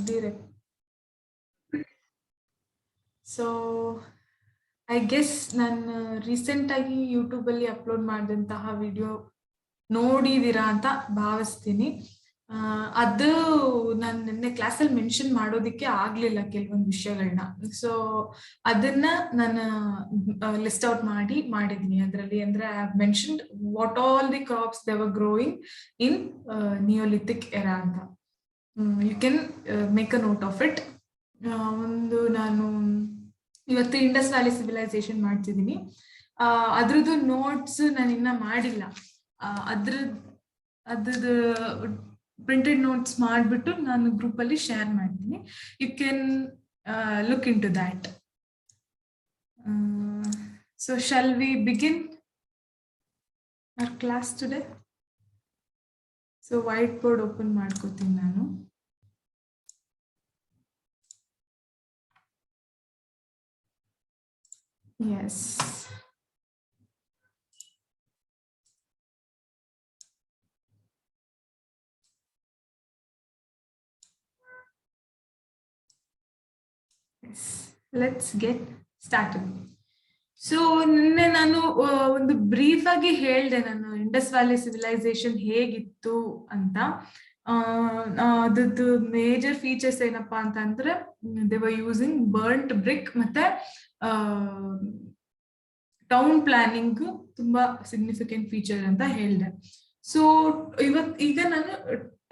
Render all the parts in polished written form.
direct. So I guess ನಾನು recent ಆಗಿ YouTube ಅಲ್ಲಿ ಅಪ್ಲೋಡ್ ಮಾಡಿದಂತಹ ವಿಡಿಯೋ ನೋಡಿದೀರಾ ಅಂತ ಭಾವಿಸ್ತೀನಿ. ಅದು ನಾನು ನಿನ್ನೆ ಕ್ಲಾಸಲ್ಲಿ ಮೆನ್ಷನ್ ಮಾಡೋದಿಕ್ಕೆ ಆಗ್ಲಿಲ್ಲ ಕೆಲವೊಂದು ವಿಷಯಗಳನ್ನ. ಸೊ ಅದನ್ನ ನಾನು ಲಿಸ್ಟ್ ಔಟ್ ಮಾಡಿದೀನಿ ಅದರಲ್ಲಿ. ಅಂದ್ರೆ I have mentioned what all the crops they were growing in Neolithic era ಅಂತ. You can make a note of it. ಒಂದು ನಾನು ಇವತ್ತು ಇಂಡಸ್ ವ್ಯಾಲಿ ಸಿವಿಲೈಸೇಷನ್ ಮಾಡ್ತಿದ್ದೀನಿ. ಅದ್ರದ್ದು ನೋಟ್ಸ್ ನಾನು ಇನ್ನ ಮಾಡಿಲ್ಲ. ಅದ್ರದ್ದು ಪ್ರಿಂಟೆಡ್ ನೋಟ್ಸ್ ಮಾಡಿಬಿಟ್ಟು ನಾನು ಗ್ರೂಪ್ ಅಲ್ಲಿ ಶೇರ್ ಮಾಡ್ತೀನಿ. You can look into that. So shall we begin our class today? So white board open ಮಾಡ್ಕೋತೀನಿ ನಾನು. Yes. Yes. Let's get started. So ನಿನ್ನೆ ನಾನು ಒಂದು ಬ್ರೀಫ್ ಆಗಿ ಹೇಳ್ದೆ ನಾನು ಇಂಡಸ್ ವ್ಯಾಲಿ ಸಿವಿಲೈಸೇಷನ್ ಹೇಗಿತ್ತು ಅಂತ. ಅದ್ರದ್ದು ಮೇಜರ್ ಫೀಚರ್ಸ್ ಏನಪ್ಪಾ ಅಂತ ಅಂದ್ರೆ they were using burnt brick ಮತ್ತೆ ಟೌನ್ ಪ್ಲಾನಿಂಗ್ ತುಂಬಾ ಸಿಗ್ನಿಫಿಕೆಂಟ್ ಫೀಚರ್ ಅಂತ ಹೇಳ್ದೆ. ಸೊ ಈಗ ನಾನು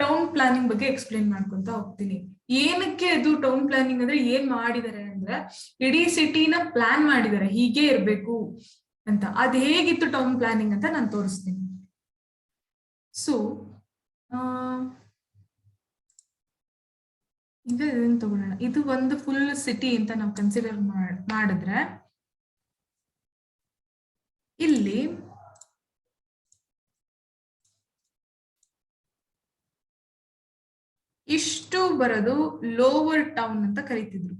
ಟೌನ್ ಪ್ಲಾನಿಂಗ್ ಬಗ್ಗೆ ಎಕ್ಸ್ಪ್ಲೇನ್ ಮಾಡ್ಕೊಂತ ಹೋಗ್ತೀನಿ. ಏನಕ್ಕೆ ಅದು ಟೌನ್ ಪ್ಲಾನಿಂಗ್ ಅಂದ್ರೆ ಏನ್ ಮಾಡಿದ್ದಾರೆ ಅಂದ್ರೆ ಇಡೀ ಸಿಟಿನ ಪ್ಲಾನ್ ಮಾಡಿದ್ದಾರೆ ಹೀಗೆ ಇರ್ಬೇಕು ಅಂತ. ಅದ್ ಹೇಗಿತ್ತು ಟೌನ್ ಪ್ಲಾನಿಂಗ್ ಅಂತ ನಾನು ತೋರಿಸ್ತೀನಿ. ಸೊ ಈಗ ಇದನ್ನ ತಗೊಳ್ಳೋಣ. ಇದು ಒಂದು ಫುಲ್ ಸಿಟಿ ಅಂತ ನಾವು ಕನ್ಸಿಡರ್ ಮಾಡಿದ್ರೆ ಇಲ್ಲಿ ಇಷ್ಟು ಬರೋದು ಲೋವರ್ ಟೌನ್ ಅಂತ ಕರೀತಿದ್ರು.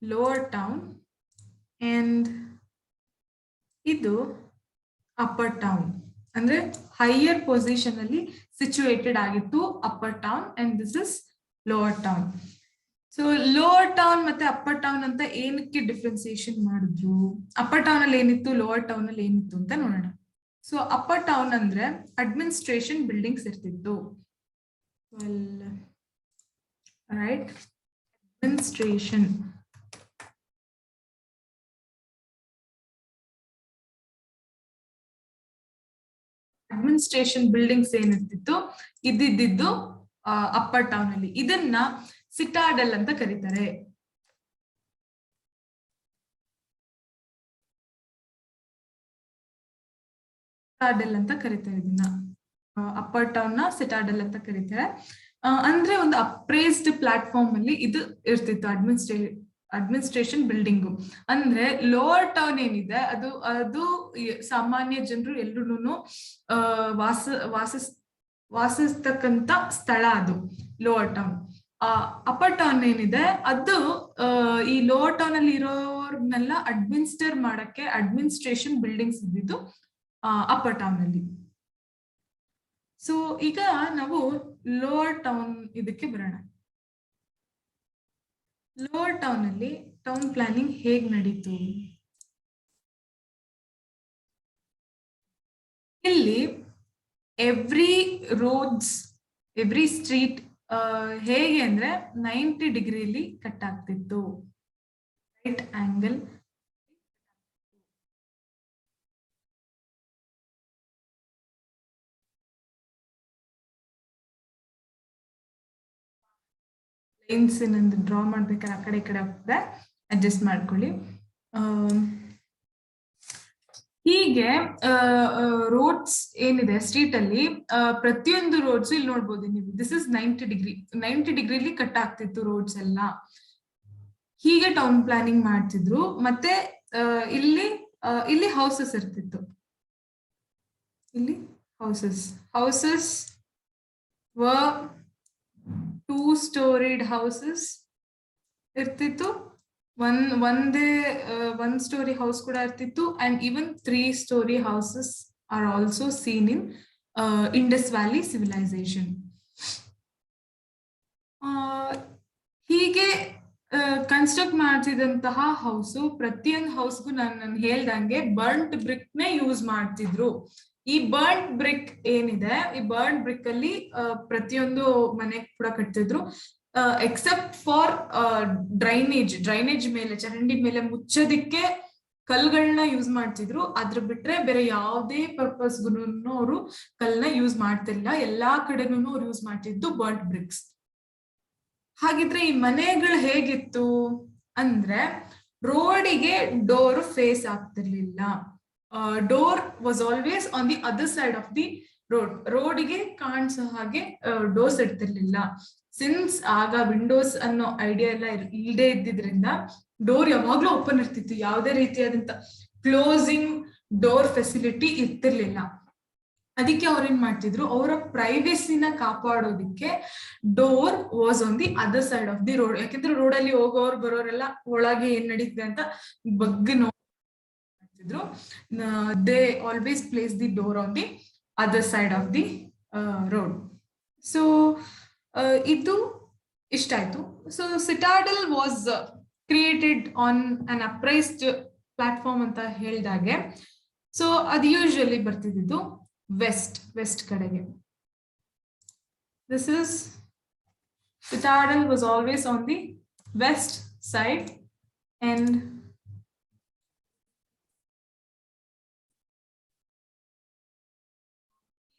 ಲೋವರ್ ಟೌನ್ ಅಂಡ್ ಇದು ಅಪ್ಪರ್ ಟೌನ್. ಅಂದ್ರೆ ಹೈಯರ್ ಪೊಸಿಷನ್ ಅಲ್ಲಿ ಸಿಚುವೇಟೆಡ್ ಆಗಿತ್ತು upper town and this is lower town. So lower town ಮತ್ತೆ ಅಪ್ಪರ್ ಟೌನ್ ಅಂತ ಏನಕ್ಕೆ ಡಿಫ್ರೆನ್ಸಿಯೇಷನ್ ಮಾಡಿದ್ರು? ಅಪ್ಪರ್ ಟೌನ್ ಅಲ್ಲಿ ಏನಿತ್ತು, ಲೋವರ್ ಟೌನ್ ಅಲ್ಲಿ ಏನಿತ್ತು ಅಂತ ನೋಡೋಣ. ಸೊ ಅಪ್ಪರ್ ಟೌನ್ ಅಂದ್ರೆ ಅಡ್ಮಿನಿಸ್ಟ್ರೇಷನ್ ಬಿಲ್ಡಿಂಗ್ಸ್ ಇರ್ತಿತ್ತು. ರೈಟ್, ಅಡ್ಮಿನಿಸ್ಟ್ರೇಷನ್ ಬಿಲ್ಡಿಂಗ್ಸ್ ಏನಿರ್ತಿತ್ತು ಇದ್ದಿದ್ದು ಅಪ್ಪರ್ ಟೌನ್ ಅಲ್ಲಿ. ಇದನ್ನ ಸಿಟಾಡೆಲ್ ಅಂತ ಕರೀತಾರೆ. ಸಿಟಾಡೆಲ್ ಅಂತ ಕರೀತಾರೆ ಇದನ್ನ. ಅಪ್ಪರ್ ಟೌನ್ ನ ಸಿಟಾಡೆಲ್ ಅಂತ ಕರೀತಾರೆ. ಅಂದ್ರೆ ಒಂದು ಅಪ್ರೈಸ್ಡ್ ಪ್ಲಾಟ್ಫಾರ್ಮ್ ಅಲ್ಲಿ ಇದು ಇರ್ತಿತ್ತು ಅಡ್ಮಿನಿಸ್ಟ್ರೇಷನ್ ಬಿಲ್ಡಿಂಗು. ಅಂದ್ರೆ ಲೋವರ್ ಟೌನ್ ಏನಿದೆ ಅದು ಸಾಮಾನ್ಯ ಜನರು ಎಲ್ಲರೂ ವಾಸಿಸ್ತಕ್ಕಂತ ಸ್ಥಳ ಅದು ಲೋವರ್ ಟೌನ್. ಅಪ್ಪರ್ ಟೌನ್ ಏನಿದೆ ಅದು ಈ ಲೋವರ್ ಟೌನ್ ಅಲ್ಲಿ ಇರೋರ್ನೆಲ್ಲ ಅಡ್ಮಿನಿಸ್ಟರ್ ಮಾಡಕ್ಕೆ ಅಡ್ಮಿನಿಸ್ಟ್ರೇಷನ್ ಬಿಲ್ಡಿಂಗ್ಸ್ ಇದ್ದಿದ್ದು ಅಪ್ಪರ್ ಟೌನ್ ಅಲ್ಲಿ. ಸೊ ಈಗ ನಾವು ಲೋವರ್ ಟೌನ್ ಇದಕ್ಕೆ ಬರೋಣ. ಲೋವರ್ ಟೌನ್ ಅಲ್ಲಿ ಟೌನ್ ಪ್ಲಾನಿಂಗ್ ಹೇಗ್ ನಡೀತು? ಇಲ್ಲಿ ಎವ್ರಿ ರೋಡ್ಸ್, ಎವ್ರಿ ಸ್ಟ್ರೀಟ್ ಹೇಗೆ ಅಂದ್ರೆ 90 ಡಿಗ್ರಿಲಿ ಕಟ್ ಆಗ್ತಿತ್ತು. ರೈಟ್ ಆಂಗಲ್ ಲೈನ್ಸ್ ನಂದು ಡ್ರಾ ಮಾಡ್ಬೇಕಾದ್ರೆ ಆ ಕಡೆ ಈ ಕಡೆ ಹೋಗ್ತದೆ, ಅಡ್ಜಸ್ಟ್ ಮಾಡ್ಕೊಳ್ಳಿ. ಹೀಗೆ ರೋಡ್ಸ್ ಏನಿದೆ ಸ್ಟ್ರೀಟ್ ಅಲ್ಲಿ ಪ್ರತಿಯೊಂದು ರೋಡ್ಸ್ ಇಲ್ಲಿ ನೋಡ್ಬೋದು ನೀವು. ದಿಸ್ ಇಸ್ 90 ಡಿಗ್ರಿಲಿ ಕಟ್ ಆಗ್ತಿತ್ತು ರೋಡ್ಸ್ ಎಲ್ಲ. ಹೀಗೆ ಟೌನ್ ಪ್ಲಾನಿಂಗ್ ಮಾಡ್ತಿದ್ರು. ಮತ್ತೆ ಇಲ್ಲಿ ಹೌಸಸ್ ಇರ್ತಿತ್ತು. ಇಲ್ಲಿ ಹೌಸಸ್ were 2-storied houses ಇರ್ತಿತ್ತು. one story house ಕೂಡ ಇರ್ತಿತ್ತು. and even 3-story houses are also seen in Indus Valley civilization. Construct ಮಾಡ್ತಿದ್ದಂತಹ ಹೌಸು ಪ್ರತಿಯೊಂದು ಹೌಸ್ಗೂ ನಾನು ಹೇಳ್ದಂಗೆ ಬರ್ಂಟ್ ಬ್ರಿಕ್ ನೇ ಯೂಸ್ ಮಾಡ್ತಿದ್ರು. ಈ ಬರ್ಂಟ್ ಬ್ರಿಕ್ ಏನಿದೆ, ಈ ಬರ್ಂಟ್ ಬ್ರಿಕ್ ಅಲ್ಲಿ ಪ್ರತಿಯೊಂದು ಮನೆ ಕೂಡ ಕಟ್ತಿದ್ರು, ಎಕ್ಸೆಪ್ಟ್ ಫಾರ್ ಡ್ರೈನೇಜ್ ಮೇಲೆ, ಚರಂಡಿ ಮೇಲೆ ಮುಚ್ಚೋದಿಕ್ಕೆ ಕಲ್ಗಳನ್ನ ಯೂಸ್ ಮಾಡ್ತಿದ್ರು. ಅದ್ರ ಬಿಟ್ರೆ ಬೇರೆ ಯಾವುದೇ ಪರ್ಪಸ್ಗೂ ಅವರು ಕಲ್ನ ಯೂಸ್ ಮಾಡ್ತಿಲ್ಲ. ಎಲ್ಲಾ ಕಡೆನೂ ಅವ್ರು ಯೂಸ್ ಮಾಡ್ತಿದ್ದು ಬರ್ಂಟ್ ಬ್ರಿಕ್ಸ್. ಹಾಗಿದ್ರೆ ಈ ಮನೆಗಳು ಹೇಗಿತ್ತು ಅಂದ್ರೆ, ರೋಡಿಗೆ ಡೋರ್ ಫೇಸ್ ಆಗ್ತಿರ್ಲಿಲ್ಲ. Door was always on the other side of the ರೋಡಿಗೆ ಕಾಣಿಸೋ ಹಾಗೆ ಡೋರ್ಸ್ ಇಡ್ತಿರ್ಲಿಲ್ಲ. ಸಿನ್ಸ್ ಆಗ ವಿಂಡೋಸ್ ಅನ್ನೋ ಐಡಿಯಾ ಎಲ್ಲ ಇಲ್ಲದೆ ಇದ್ದಿದ್ರಿಂದ ಡೋರ್ ಯಾವಾಗ್ಲೂ ಓಪನ್ ಇರ್ತಿತ್ತು. ಯಾವುದೇ ರೀತಿಯಾದಂತ ಕ್ಲೋಸಿಂಗ್ ಡೋರ್ ಫೆಸಿಲಿಟಿ ಇರ್ತಿರ್ಲಿಲ್ಲ. ಅದಕ್ಕೆ ಅವ್ರೇನ್ ಮಾಡ್ತಿದ್ರು, ಅವರ ಪ್ರೈವೇಸಿನ ಕಾಪಾಡೋದಿಕ್ಕೆ door was on the other side of the road. ಯಾಕಂದ್ರೆ ರೋಡಲ್ಲಿ ಹೋಗೋರು ಬರೋರೆಲ್ಲ ಒಳಗೆ ಏನ್ ನಡೀತಿದೆ ಅಂತ ಬಗ್ಗೆ ನೋಡ್ತಿದ್ರು. They always place the door on the other side of the road. So ಇದು ಇಷ್ಟ ಆಯ್ತು. So citadel was created on an upraised platform ಅಂತ ಹೇಳಿದಾಗೆ. ಸೊ ಅದು ಯೂಶುವಲಿ ಬರ್ತಿದ್ದು ವೆಸ್ಟ್ ಕಡೆಗೆ. This is Citadel was always on the west side, and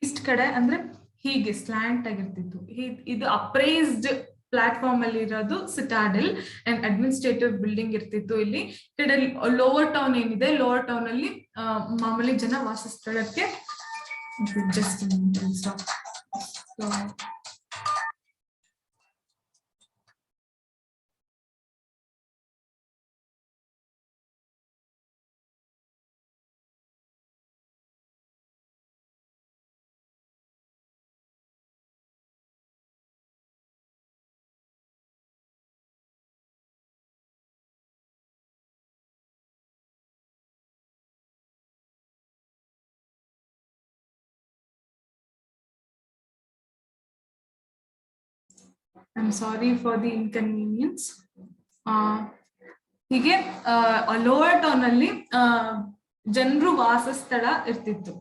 east ಕಡೆ ಅಂದ್ರೆ ಹೀಗೆ ಸ್ಲಾಂಟ್ ಆಗಿರ್ತಿತ್ತು. ಇದು ಅಪ್ರೈಸ್ಡ್ ಪ್ಲಾಟ್ಫಾರ್ಮ್ ಅಲ್ಲಿ ಇರೋದು ಸಿಟಾಡೆಲ್ ಅಂಡ್ ಅಡ್ಮಿನಿಸ್ಟ್ರೇಟಿವ್ ಬಿಲ್ಡಿಂಗ್ ಇರ್ತಿತ್ತು. ಇಲ್ಲಿ ಕಡೆ ಲೋವರ್ ಟೌನ್ ಏನಿದೆ, ಲೋವರ್ ಟೌನ್ ಅಲ್ಲಿ ಮಾಮೂಲಿ ಜನ ವಾಸಸ್ಥಳಕ್ಕೆ just a minute, stop. So I'm sorry for the inconvenience. ಹೀಗೆ ಲೋವರ್ ಟೌನ್ ಅಲ್ಲಿ ಜನರು ವಾಸಸ್ಥಳ ಇರ್ತಿತ್ತು.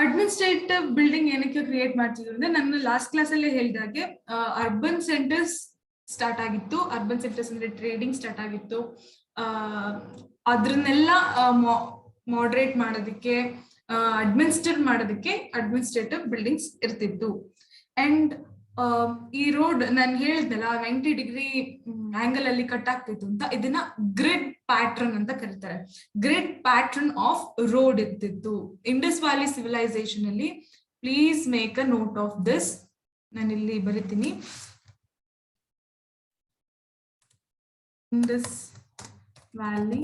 ಅಡ್ಮಿನಿಸ್ಟ್ರೇಟಿವ್ ಬಿಲ್ಡಿಂಗ್ ಏನಕ್ಕೆ ಕ್ರಿಯೇಟ್ ಮಾಡ್ತಿದ್ರು ಅಂದ್ರೆ, ನನ್ನ ಲಾಸ್ಟ್ ಕ್ಲಾಸ್ ಅಲ್ಲೇ ಹೇಳಿದಾಗೆ ಅರ್ಬನ್ ಸೆಂಟರ್ಸ್ ಸ್ಟಾರ್ಟ್ ಆಗಿತ್ತು. ಅರ್ಬನ್ ಸೆಂಟರ್ಸ್ ಅಂದ್ರೆ ಟ್ರೇಡಿಂಗ್ ಸ್ಟಾರ್ಟ್ ಆಗಿತ್ತು. ಅದ್ರನ್ನೆಲ್ಲ ಮಾಡ್ರೇಟ್ ಮಾಡೋದಕ್ಕೆ, ಅಡ್ಮಿನಿಸ್ಟ್ರೇಟ್ ಮಾಡೋದಕ್ಕೆ ಅಡ್ಮಿನಿಸ್ಟ್ರೇಟಿವ್ ಬಿಲ್ಡಿಂಗ್ಸ್ ಇರ್ತಿತ್ತು. ಅಂಡ್ ಈ ರೋಡ್ ನಾನು ಹೇಳಿದ್ನಲ್ಲ 90 ಡಿಗ್ರಿ ಆಂಗಲ್ ಅಲ್ಲಿ ಕಟ್ ಆಗ್ತಿತ್ತು ಅಂತ, ಇದನ್ನ ಗ್ರಿಡ್ ಪ್ಯಾಟ್ರನ್ ಅಂತ ಕರೀತಾರೆ. ಗ್ರಿಡ್ ಪ್ಯಾಟ್ರನ್ ಆಫ್ ರೋಡ್ ಇರ್ತಿತ್ತು ಇಂಡಸ್ ವ್ಯಾಲಿ ಸಿವಿಲೈಸೇಷನ್ ಅಲ್ಲಿ. Please make a note of this. ನಾನು ಇಲ್ಲಿ ಬರಿತೀನಿ. Indus valley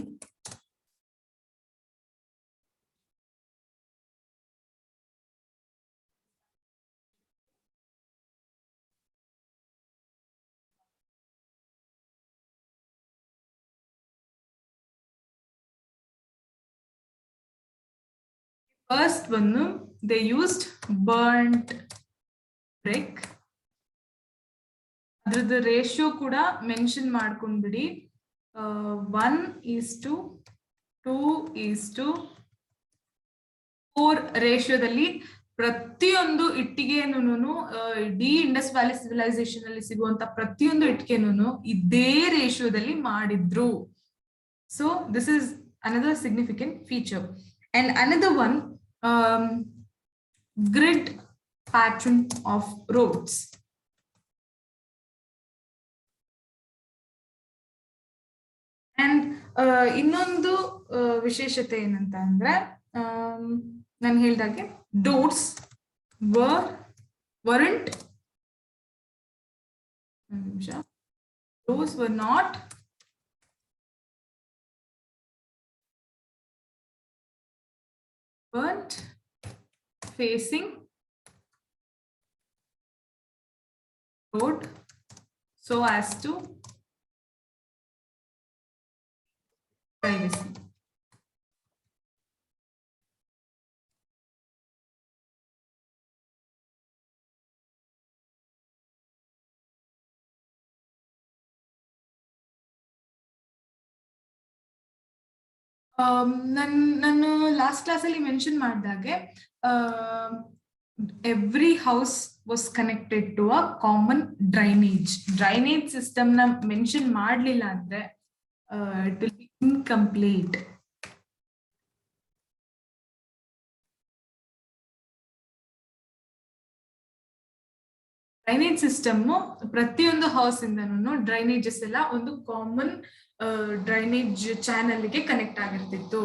first one, they used burnt brick. ಅದ್ರದ್ದು ರೇಷಿಯೋ ಕೂಡ ಮೆನ್ಷನ್ ಮಾಡ್ಕೊಂಡ್ಬಿಡಿ. 1:2:4 ರೇಷಿಯೋದಲ್ಲಿ ಪ್ರತಿಯೊಂದು ಇಟ್ಟಿಗೆನೂ, ಇಡೀ ಇಂಡಸ್ ವ್ಯಾಲಿ ಸಿವಿಲೈಸೇಷನ್ ಅಲ್ಲಿ ಸಿಗುವಂತ ಪ್ರತಿಯೊಂದು ಇಟ್ಟಿಗೆನೂ ಇದೇ ರೇಷಿಯೋದಲ್ಲಿ ಮಾಡಿದ್ರು. So this is another significant feature. And another one, grid pattern of roads. And ಇನ್ನೊಂದು ವಿಶೇಷತೆ ಏನಂತ ಅಂದ್ರೆ, ನಾನು ಹೇಳಿದಾಗೆ doors weren't, doors were not facing road so as to privacy. ನಾನು ಲಾಸ್ಟ್ ಕ್ಲಾಸಲ್ಲಿ ಮೆನ್ಷನ್ ಮಾಡಿದಾಗೆ every house was connected to a common drainage system ನ ಮೆನ್ಷನ್ ಮಾಡಲಿಲ್ಲ ಅಂದ್ರೆ it will be incomplete. Drainage system ಪ್ರತಿಯೊಂದು ಹೌಸ್ ಇಂದನೂ ಡ್ರೈನೇಜಸ್ ಎಲ್ಲ ಒಂದು ಕಾಮನ್ ಡ್ರೈನೇಜ್ ಚಾನಲ್ ಗೆ ಕನೆಕ್ಟ್ ಆಗಿರ್ತಿತ್ತು.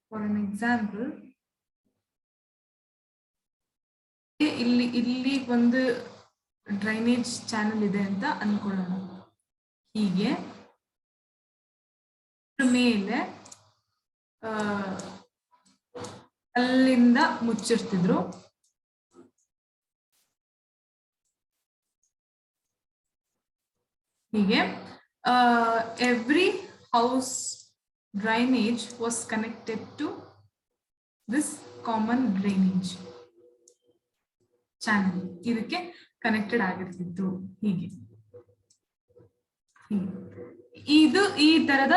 ಫಾರ್ ಅನ್ ಎಕ್ಸಾಂಪಲ್, ಇಲ್ಲಿ ಒಂದು ಡ್ರೈನೇಜ್ ಚಾನಲ್ ಇದೆ ಅಂತ ಅನ್ಕೊಳ್ಳೋಣ. ಹೀಗೆ ಮೇಲೆ ಅಲ್ಲಿಂದ ಮುಚ್ಚಿರ್ತಿದ್ರು. ಹೀಗೆ every house drainage was connected to this common drainage channel. ಇದಕ್ಕೆ ಕನೆಕ್ಟೆಡ್ ಆಗಿರ್ತಿತ್ತು. ಹೀಗೆ ಇದು ಈ ತರದ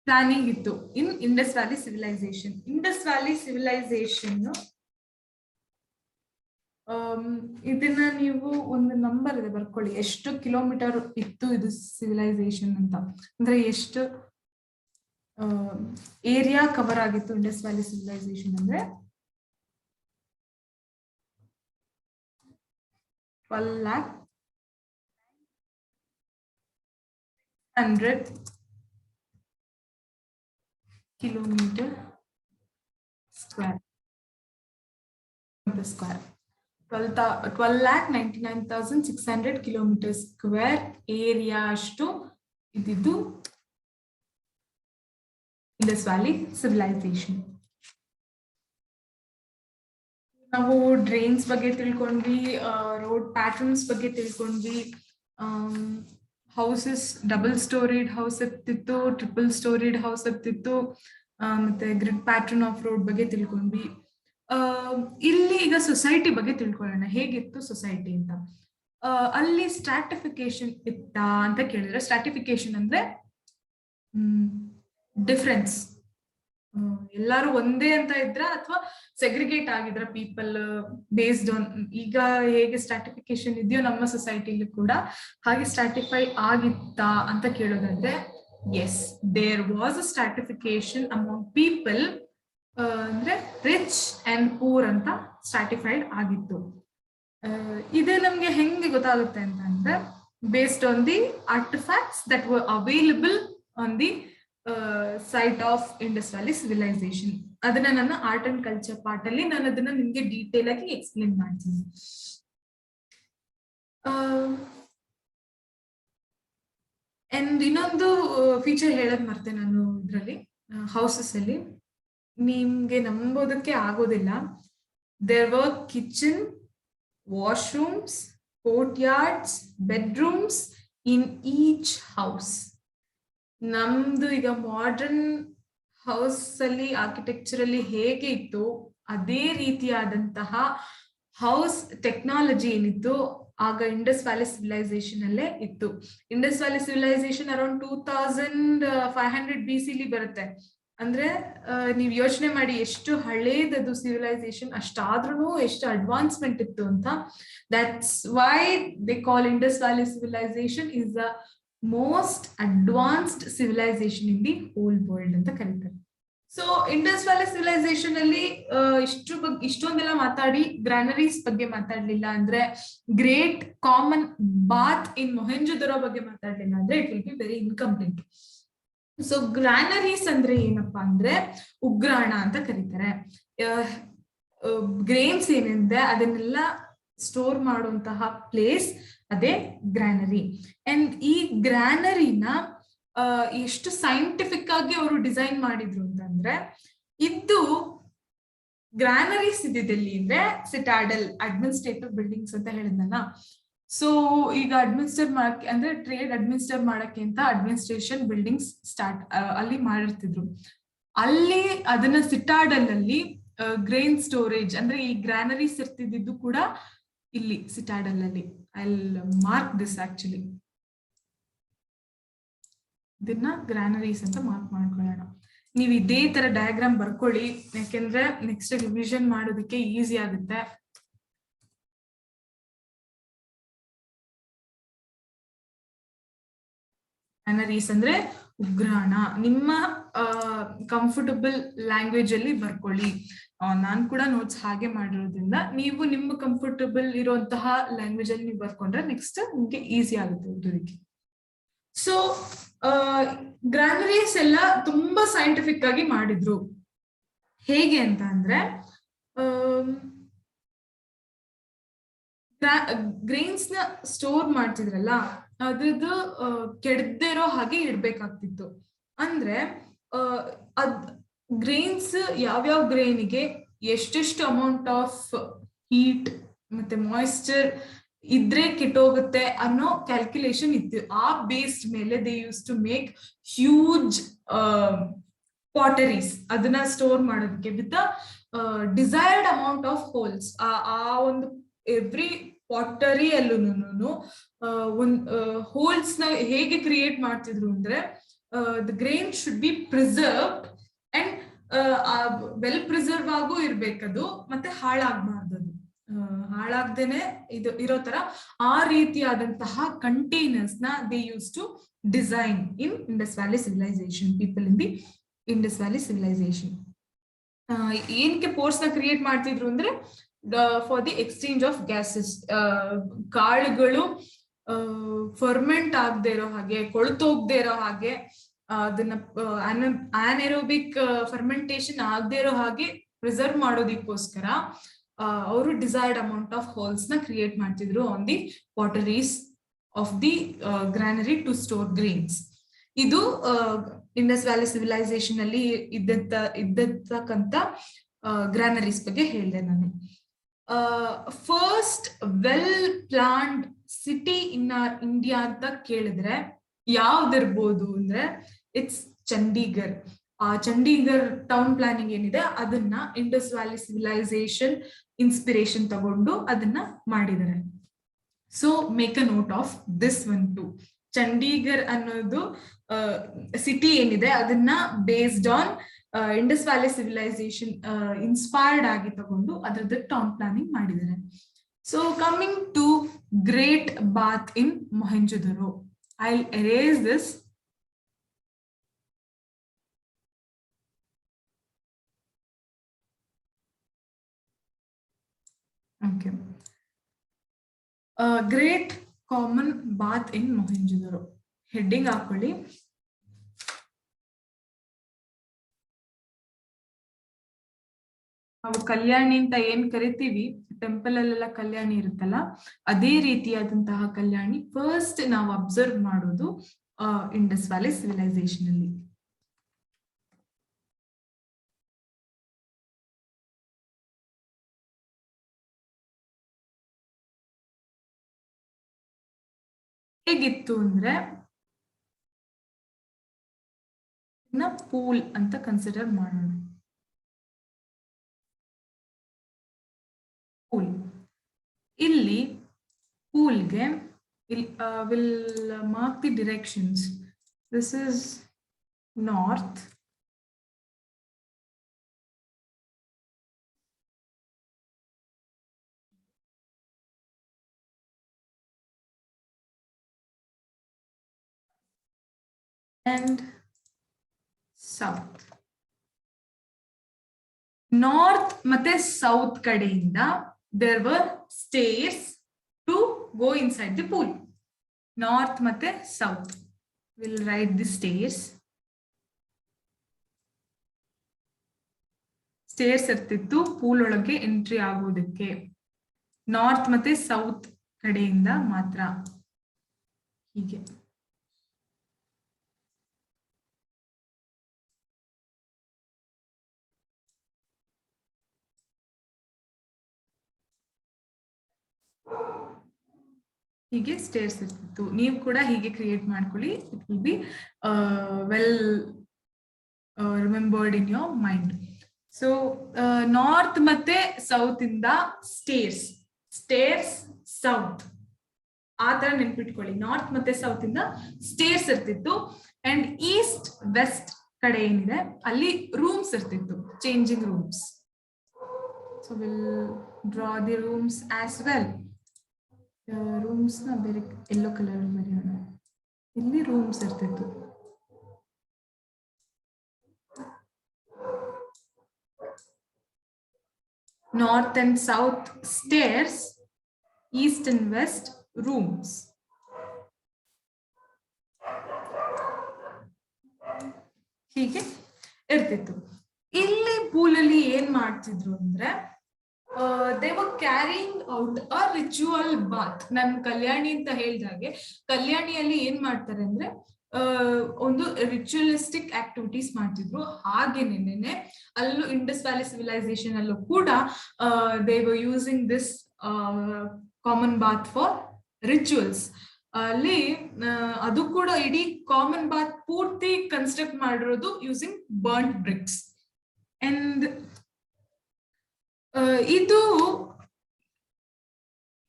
ಪ್ಲಾನಿಂಗ್ ಇತ್ತು in Indus valley civilization. Indus valley civilization ಇದನ್ನ ನೀವು ಒಂದು ನಂಬರ್ ಇದೆ ಬರ್ಕೊಳ್ಳಿ, ಎಷ್ಟು ಕಿಲೋಮೀಟರ್ ಇತ್ತು ಇದು ಸಿವಿಲೈಸೇಷನ್ ಅಂತ. ಅಂದ್ರೆ ಎಷ್ಟು ಏರಿಯಾ ಕವರ್ ಆಗಿತ್ತು ಇಂಡಸ್ ವ್ಯಾಲಿ ಸಿವಿಲೈಸೇಷನ್ ಅಂದ್ರೆ 12,100 kilometer square. 12,99,600 kilometer square area ಅಷ್ಟು ಇದ್ದಿದ್ದು ಇಂಡಸ್ ವ್ಯಾಲಿ ಸಿವಿಲೈಸೇಷನ್. ನಾವು ಡ್ರೈನ್ಸ್ ಬಗ್ಗೆ ತಿಳ್ಕೊಂಡ್ವಿ, ರೋಡ್ ಪ್ಯಾಟರ್ನ್ಸ್ ಬಗ್ಗೆ ತಿಳ್ಕೊಂಡ್ವಿ, ಹೌಸಸ್ ಡಬಲ್ ಸ್ಟೋರಿಡ್ ಹೌಸ್ ಇರ್ತಿತ್ತು, ಟ್ರಿಪಲ್ ಸ್ಟೋರಿಡ್ ಹೌಸ್ ಇರ್ತಿತ್ತು, ಮತ್ತೆ ಗ್ರಿಡ್ ಪ್ಯಾಟರ್ನ್ ಆಫ್ ರೋಡ್ ಬಗ್ಗೆ ತಿಳ್ಕೊಂಡ್ವಿ. ಇಲ್ಲಿ ಈಗ ಸೊಸೈಟಿ ಬಗ್ಗೆ ತಿಳ್ಕೊಳ್ಳೋಣ, ಹೇಗಿತ್ತು ಸೊಸೈಟಿ ಅಂತ. ಅಲ್ಲಿ ಸ್ಟ್ರಾಟಿಫಿಕೇಶನ್ ಇತ್ತಾ ಅಂತ ಕೇಳಿದ್ರೆ, ಸ್ಟ್ರಾಟಿಫಿಕೇಶನ್ ಅಂದ್ರೆ ಡಿಫ್ರೆನ್ಸ್, ಎಲ್ಲಾರು ಒಂದೇ ಅಂತ ಇದ್ರ ಅಥವಾ ಸೆಗ್ರಿಗೇಟ್ ಆಗಿದ್ರ ಪೀಪಲ್ ಬೇಸ್ಡ್ ಆನ್. ಈಗ ಹೇಗೆ ಸ್ಟ್ರಾಟಿಫಿಕೇಶನ್ ಇದೆಯೋ ನಮ್ಮ ಸೊಸೈಟಿಲಿ ಕೂಡ ಹಾಗೆ ಸ್ಟ್ರಾಟಿಫೈ ಆಗಿತ್ತಾ ಅಂತ ಕೇಳೋದಾದ್ರೆ, yes, there was a stratification among people. ಅಂದ್ರೆ ರಿಚ್ ಅಂಡ್ ಪೂರ್ ಅಂತ ಸ್ಟ್ರಾಟಿಫೈಡ್ ಆಗಿತ್ತು. ಇದೇ ನಮ್ಗೆ ಹೆಂಗೆ ಗೊತ್ತಾಗುತ್ತೆ ಅಂತ ಅಂದ್ರೆ, based on the artefacts that were available on the site of Indus valley civilization. ಅದನ್ನ ನನ್ನ ಆರ್ಟ್ ಅಂಡ್ ಕಲ್ಚರ್ ಪಾರ್ಟ್ ಅಲ್ಲಿ ನಾನು ಅದನ್ನ ನಿಮ್ಗೆ ಡೀಟೇಲ್ ಆಗಿ ಎಕ್ಸ್ಪ್ಲೇನ್ ಮಾಡ್ತೀನಿ. ಅಂಡ್ ಇನ್ನೊಂದು ಫೀಚರ್ ಹೇಳೋದ್ ಮರ್ತೆ ನಾನು ಇದ್ರಲ್ಲಿ, ಹೌಸಸ್ ಅಲ್ಲಿ ನಿಮ್ಗೆ ನಂಬೋದಕ್ಕೆ ಆಗೋದಿಲ್ಲ, there were kitchen, washrooms, courtyards, bedrooms in each house. ನಮ್ದು ಈಗ ಮಾಡರ್ನ್ ಹೌಸ್ ಅಲ್ಲಿ ಆರ್ಕಿಟೆಕ್ಚರಲ್ಲಿ ಹೇಗೆ ಇತ್ತು ಅದೇ ರೀತಿಯಾದಂತಹ ಹೌಸ್ ಟೆಕ್ನಾಲಜಿ ಏನಿತ್ತು ಆಗ ಇಂಡಸ್ ವ್ಯಾಲಿ ಸಿವಿಲೈಸೇಷನ್ ಅಲ್ಲೇ ಇತ್ತು. Indus valley civilisation around 2500 BC ಬರುತ್ತೆ. ಅಂದ್ರೆ ನೀವ್ ಯೋಚನೆ ಮಾಡಿ ಎಷ್ಟು ಹಳೇದದು ಸಿವಿಲೈಸೇಷನ್, ಅಷ್ಟಾದ್ರೂ ಎಷ್ಟು ಅಡ್ವಾನ್ಸ್ಮೆಂಟ್ ಇತ್ತು ಅಂತ. That's why they call Indus valley civilisation is the most advanced civilisation in the whole world ಅಂತ ಕರೀತಾರೆ. ಸೊ ಇಂಡಸ್ ವ್ಯಾಲಿ ಸಿವಿಲೈಸೇಷನ್ ಅಲ್ಲಿ ಇಷ್ಟೊಂದೆಲ್ಲ ಮಾತಾಡಿ ಗ್ರಾನರೀಸ್ ಬಗ್ಗೆ ಮಾತಾಡ್ಲಿಲ್ಲ ಅಂದ್ರೆ, great common bath in Mohenjodaro ಬಗ್ಗೆ ಮಾತಾಡ್ಲಿಲ್ಲ ಅಂದ್ರೆ it will be very incomplete. So granaries ಅಂದ್ರೆ ಏನಪ್ಪಾ ಅಂದ್ರೆ ಉಗ್ರಾಣ ಅಂತ ಕರೀತಾರೆ. ಗ್ರೇನ್ಸ್ ಏನಿದೆ ಅದನ್ನೆಲ್ಲ ಸ್ಟೋರ್ ಮಾಡುವಂತಹ ಪ್ಲೇಸ್ ಅದೇ ಗ್ರಾನರಿ. ಅಂಡ್ ಈ ಗ್ರಾನರಿನ ಎಷ್ಟು ಸೈಂಟಿಫಿಕ್ ಆಗಿ ಅವರು ಡಿಸೈನ್ ಮಾಡಿದ್ರು ಅಂತಂದ್ರೆ, ಇದು ಗ್ರಾನರೀಸ್ ಇದ್ದಿದ್ದೆಲ್ಲಿ ಅಂದ್ರೆ ಸಿಟಾಡಲ್, ಅಡ್ಮಿನಿಸ್ಟ್ರೇಟಿವ್ ಬಿಲ್ಡಿಂಗ್ಸ್ ಅಂತ ಹೇಳಿದ್ನಲ್ಲ. ಸೊ ಈಗ ಅಡ್ಮಿನಿಸ್ಟ್ರೇಟ್ ಮಾಡಕ್ಕೆ ಅಂದ್ರೆ ಟ್ರೇಡ್ ಅಡ್ಮಿನಿಸ್ಟ್ರೇಟ್ ಮಾಡಕ್ಕೆ ಅಂತ ಅಡ್ಮಿನಿಸ್ಟ್ರೇಷನ್ ಬಿಲ್ಡಿಂಗ್ಸ್ ಅಲ್ಲಿ ಮಾಡಿರ್ತಿದ್ರು. ಅಲ್ಲಿ ಅದನ್ನ ಸಿಟಾಡಲ್ ಅಲ್ಲಿ ಗ್ರೇನ್ ಸ್ಟೋರೇಜ್ ಅಂದ್ರೆ ಈ ಗ್ರಾನರೀಸ್ ಇರ್ತಿದ್ದು ಕೂಡ ಇಲ್ಲಿ ಸಿಟಾಡಲ್ ಅಲ್ಲಿ. I will mark this actually, ಇದನ್ನ ಗ್ರಾನರೀಸ್ ಅಂತ ಮಾರ್ಕ್ ಮಾಡ್ಕೊಳ್ಳೋಣ. ನೀವು ಇದೇ ತರ ಡಯಾಗ್ರಾಮ್ ಬರ್ಕೊಳ್ಳಿ, ಯಾಕೆಂದ್ರೆ ನೆಕ್ಸ್ಟ್ ರಿವಿಷನ್ ಮಾಡೋದಕ್ಕೆ ಈಸಿ ಆಗುತ್ತೆ. ಗ್ರಾನರೀಸ್ ಅಂದ್ರೆ ಉಗ್ರಾಣ. ನಿಮ್ಮ ಕಂಫರ್ಟಬಲ್ ಲ್ಯಾಂಗ್ವೇಜ್ ಅಲ್ಲಿ ಬರ್ಕೊಳ್ಳಿ. ನಾನ್ ಕೂಡ ನೋಟ್ಸ್ ಹಾಗೆ ಮಾಡಿರೋದ್ರಿಂದ ನೀವು ನಿಮ್ಮ ಕಂಫರ್ಟಬಲ್ ಇರುವಂತಹ ಲ್ಯಾಂಗ್ವೇಜ್ ಅಲ್ಲಿ ನೀವು ಬರ್ಕೊಂಡ್ರೆ ನೆಕ್ಸ್ಟ್ ನಿಮ್ಗೆ ಈಸಿ ಆಗುತ್ತೆ ಓದೋದಕ್ಕೆ. ಸೊ ಗ್ರಾನರೀಸ್ ಎಲ್ಲ ತುಂಬಾ ಸೈಂಟಿಫಿಕ್ ಆಗಿ ಮಾಡಿದ್ರು. ಹೇಗೆ ಅಂತ ಅಂದ್ರೆ ಗ್ರೈನ್ಸ್ ನ ಸ್ಟೋರ್ ಮಾಡ್ತಿದ್ರಲ್ಲ, ಅದ್ರದ್ದು ಕೆಡದೇ ಇರೋ ಹಾಗೆ ಇಡ್ಬೇಕಾಗ್ತಿತ್ತು. ಅಂದ್ರೆ ಗ್ರೈನ್ಸ್ ಯಾವ್ಯಾವ ಗ್ರೈನ್ಗೆ ಎಷ್ಟೆಷ್ಟು ಅಮೌಂಟ್ ಆಫ್ ಹೀಟ್ ಮತ್ತೆ ಮಾಯಿಶ್ಚರ್ ಇದ್ರೆ ಕೆಟ್ಟೋಗುತ್ತೆ ಅನ್ನೋ ಕ್ಯಾಲ್ಕುಲೇಷನ್ ಇತ್ತು. ಆ ಬೇಸ್ಡ್ ಮೇಲೆ they use to make huge potteries, ಅದನ್ನ ಸ್ಟೋರ್ ಮಾಡೋದಕ್ಕೆ with desired amount of holes. ಆ ಒಂದು ಎವ್ರಿ ಪಾಟರಿ ಅಲ್ಲೂ ಹೋಲ್ಸ್ ನ ಹೇಗೆ ಕ್ರಿಯೇಟ್ ಮಾಡ್ತಿದ್ರು ಅಂದ್ರೆ the grain should be preserved and well preserve ಆಗು ಇರ್ಬೇಕದು, ಮತ್ತೆ ಹಾಳಾಗಬಾರ್ದು. ಹಾಳಾಗ್ದೇನೆ ಇದು ಇರೋ ತರ ಆ ರೀತಿಯಾದಂತಹ ಕಂಟೈನರ್ಸ್ ನ they use to design in Indus valley civilisation. People in the Indus valley civilisation ಏನಕ್ಕೆ ಪೋರ್ಸ್ ನ ಕ್ರಿಯೇಟ್ ಮಾಡ್ತಿದ್ರು ಅಂದ್ರೆ for the exchange of gases. ಕಾಳುಗಳು ಫರ್ಮೆಂಟ್ ಆಗದೆ ಇರೋ ಹಾಗೆ, ಕೊಳ್ತೋಗದೆ ಇರೋ ಹಾಗೆ, ಅದನ್ನ ಆನೆರೋಬಿಕ್ ಫರ್ಮೆಂಟೇಶನ್ ಆಗದೆ ಇರೋ ಹಾಗೆ ಪ್ರಿಸರ್ವ್ ಮಾಡೋದಕ್ಕೋಸ್ಕರ ಅವರು ಡಿಸೈರ್ಡ್ ಅಮೌಂಟ್ ಆಫ್ ಹೋಲ್ಸ್ ನ ಕ್ರಿಯೇಟ್ ಮಾಡ್ತಿದ್ರು on the potteries of the granary to store grains. ಇದು ಇಂಡಸ್ ವ್ಯಾಲಿ ಸಿವಿಲೈಸೇಷನ್ ಅಲ್ಲಿ ಇದ್ದಕ್ಕಂತ ಗ್ರಾನರೀಸ್ ಬಗ್ಗೆ ಹೇಳಿದೆ ನಾನು. First well planned city in India ಅಂತ ಕೇಳಿದ್ರೆ ಯಾವ್ದಿರ್ಬೋದು ಅಂದ್ರೆ it's Chandigarh. Chandigarh town planning ಏನಿದೆ ಅದನ್ನ ಇಂಡಸ್ ವ್ಯಾಲಿ ಸಿವಿಲೈಸೇಷನ್ ಇನ್ಸ್ಪಿರೇಷನ್ ತಗೊಂಡು ಅದನ್ನ ಮಾಡಿದ್ದಾರೆ. So make a note of this one too. Chandigarh ಅನ್ನೋದು ಸಿಟಿ ಏನಿದೆ ಅದನ್ನ based on Indus valley civilization inspired ಆಗಿ ತಗೊಂಡು ಅದರದ್ದು ಟೌನ್ ಪ್ಲಾನಿಂಗ್ ಮಾಡಿದ್ದಾರೆ. So coming to great bath in Mohenjodaro, I'll erase this. Okay. Great common bath in Mohenjo-daro. Heading ಹಾಕೊಳ್ಳಿ. ನಾವು ಕಲ್ಯಾಣಿ ಅಂತ ಏನ್ ಕರಿತೀವಿ, ಟೆಂಪಲ್ ಅಲ್ಲೆಲ್ಲ ಕಲ್ಯಾಣಿ ಇರುತ್ತಲ್ಲ, ಅದೇ ರೀತಿಯಾದಂತಹ ಕಲ್ಯಾಣಿ ಫಸ್ಟ್ ನಾವು ಅಬ್ಸರ್ವ್ ಮಾಡೋದು ಇಂಡಸ್ ವ್ಯಾಲಿ ಸಿವಿಲೈಸೇಷನ್ ಅಲ್ಲಿ. ಹೇಗಿತ್ತು ಅಂದ್ರೆ ಪೂಲ್ ಅಂತ ಕನ್ಸಿಡರ್ ಮಾಡೋಣ. ಪೂಲ್ ಇಲ್ಲಿ ಪೂಲ್ಗೆ will mark the directions. This is north, and south. North ಮತ್ತೆ ಸೌತ್ ಕಡೆಯಿಂದ there were stairs to go inside the pool. North ಮತ್ತೆ south will write the stairs. Stairs ಇರ್ತಿತ್ತು ಪೂಲ್ ಒಳಗೆ ಎಂಟ್ರಿ ಆಗೋದಕ್ಕೆ. ನಾರ್ತ್ ಮತ್ತೆ ಸೌತ್ ಕಡೆಯಿಂದ ಮಾತ್ರ. ಹೀಗೆ ಹೀಗೆ ಸ್ಟೇರ್ಸ್ ಇರ್ತಿತ್ತು. ನೀವು ಕೂಡ ಹೀಗೆ ಕ್ರಿಯೇಟ್ ಮಾಡ್ಕೊಳ್ಳಿ. It will B well remembered in your mind. So north ಮತ್ತೆ ಸೌತ್ ಇಂದ ಸ್ಟೇರ್ಸ್, ಸ್ಟೇರ್ಸ್ ಸೌತ್ ಆ ತರ ನೆನ್ಪಿಟ್ಕೊಳ್ಳಿ. ನಾರ್ತ್ ಮತ್ತೆ ಸೌತ್ ಇಂದ ಸ್ಟೇರ್ಸ್ ಇರ್ತಿತ್ತು. ಅಂಡ್ ಈಸ್ಟ್ ವೆಸ್ಟ್ ಕಡೆ ಏನಿದೆ ಅಲ್ಲಿ ರೂಮ್ಸ್ ಇರ್ತಿತ್ತು, changing rooms. So will draw the rooms as well. Rooms ನ ಬೇರೆ ಯೆಲ್ಲೋ ಕಲರ್ ಬರೆಯೋಣ. ಇಲ್ಲಿ ರೂಮ್ಸ್ ಇರ್ತಿತ್ತು. North and south stairs, east and west rooms. ಹೀಗೆ ಇರ್ತಿತ್ತು. ಇಲ್ಲಿ ಪೂಲಲ್ಲಿ ಏನ್ ಮಾಡ್ತಿದ್ರು ಅಂದ್ರೆ they were carrying out a ritual bath. ನಾನು ಕಲ್ಯಾಣಿ ಅಂತ ಹೇಳ್ದಾಗೆ ಕಲ್ಯಾಣಿಯಲ್ಲಿ ಏನ್ ಮಾಡ್ತಾರೆ ಅಂದ್ರೆ ಒಂದು ರಿಚುವಲಿಸ್ಟಿಕ್ ಆಕ್ಟಿವಿಟೀಸ್ ಮಾಡ್ತಿದ್ರು. ಹಾಗೇನೇನೆ ಅಲ್ಲೂ ಇಂಡಸ್ ವ್ಯಾಲಿ ಸಿವಿಲೈಸೇಷನ್ ಅಲ್ಲೂ ಕೂಡ they were using this common bath for rituals. ಅಲ್ಲಿ ಅದು ಕೂಡ ಇಡೀ ಕಾಮನ್ ಬಾತ್ ಪೂರ್ತಿ ಕನ್ಸ್ಟ್ರಕ್ಟ್ ಮಾಡಿರೋದು ಯೂಸಿಂಗ್ ಬರ್ನ್ಡ್ ಬ್ರಿಕ್ಸ್. ಅಂಡ್ ಇದು